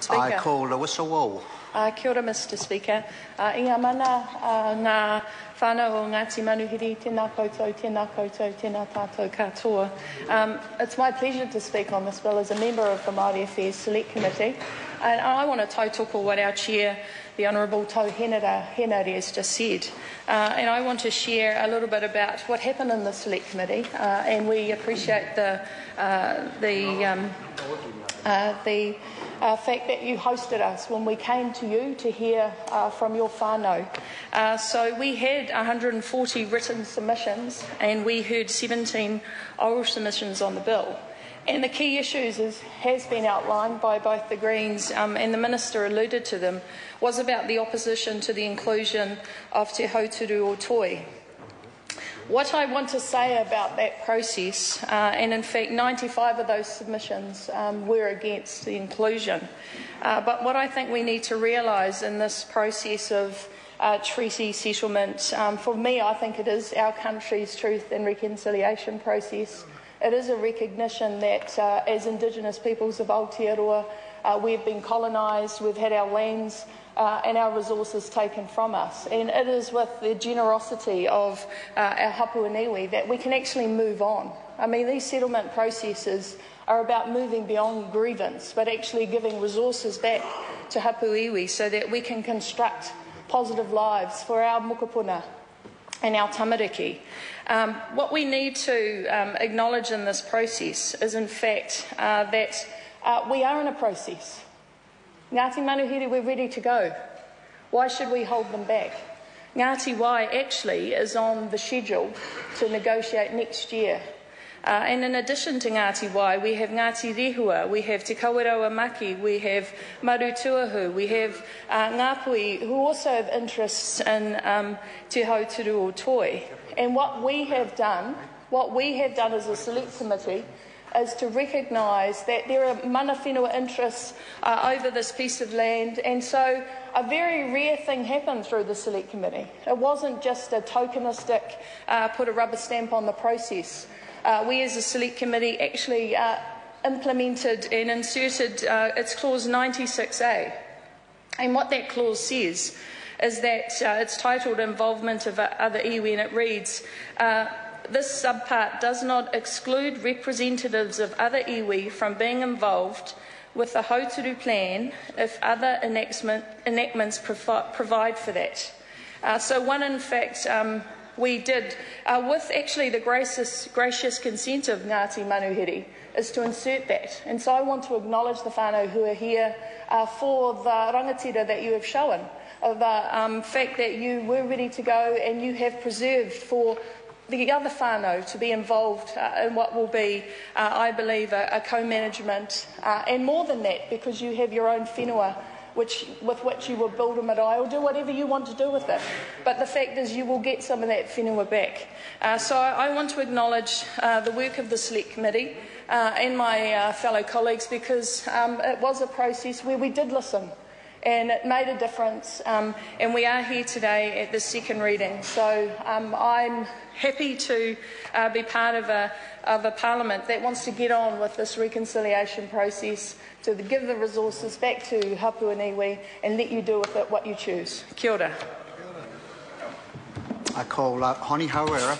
Speaker. I call the whistle. Kia ora, Mr Speaker. I ngā mana ngā whānau o Ngāti Manuhiri, tēnā koutou, tēnā koutou, tēnā tātou katoa. It's my pleasure to speak on this bill as a member of the Māori Affairs Select Committee. And I want to tautoko what our Chair, the Honourable Tau Henare, has just said. And I want to share a little bit about what happened in the Select Committee. And we appreciate the fact that you hosted us when we came to you to hear from your whānau. So we had 140 written submissions and we heard 17 oral submissions on the bill. And the key issues, has been outlined by both the Greens and the Minister alluded to them, was about the opposition to the inclusion of Te Hauturu o Toi. What I want to say about that process, and in fact 95 of those submissions were against the inclusion, but what I think we need to realise in this process of treaty settlement, for me I think it is our country's truth and reconciliation process. It is a recognition that as Indigenous peoples of Aotearoa, we've been colonised, we've had our lands and our resources taken from us. And it is with the generosity of our hapu and iwi that we can actually move on. I mean, these settlement processes are about moving beyond grievance, but actually giving resources back to hapu iwi so that we can construct positive lives for our mokopuna and our tamariki. What we need to acknowledge in this process is, in fact, that we are in a process. Ngāti Manuhiri, we're ready to go. Why should we hold them back? Ngāti Wai actually is on the schedule to negotiate next year. And in addition to Ngāti Wai, we have Ngāti Rehua, we have Te Kawerau Maki, we have Maru Tuahu, we have Ngāpui, who also have interests in Te Hauturu o Toi. And what we have done as a select committee is to recognise that there are mana whenua interests over this piece of land, and so a very rare thing happened through the select committee. It wasn't just a tokenistic put a rubber stamp on the process. We as a select committee actually implemented and inserted its clause 96A. And what that clause says is that it's titled Involvement of Other Iwi, and it reads, this subpart does not exclude representatives of other iwi from being involved with the Hauturu plan if other enactments provide for that. So one, in fact, we did, with actually the gracious consent of Ngāti Manuhiri, is to insert that. And so I want to acknowledge the whānau who are here for the rangatira that you have shown, the fact that you were ready to go and you have preserved for the other whānau to be involved in what will be, I believe, a co-management, and more than that, because you have your own whenua with which you will build a marae or do whatever you want to do with it. But the fact is you will get some of that whenua back. So I want to acknowledge the work of the Select Committee and my fellow colleagues, because it was a process where we did listen. And it made a difference, and we are here today at the second reading. So I'm happy to be part of a parliament that wants to get on with this reconciliation process, to give the resources back to hapu and iwi and let you do with it what you choose. Kia ora. I call Honi Hauera.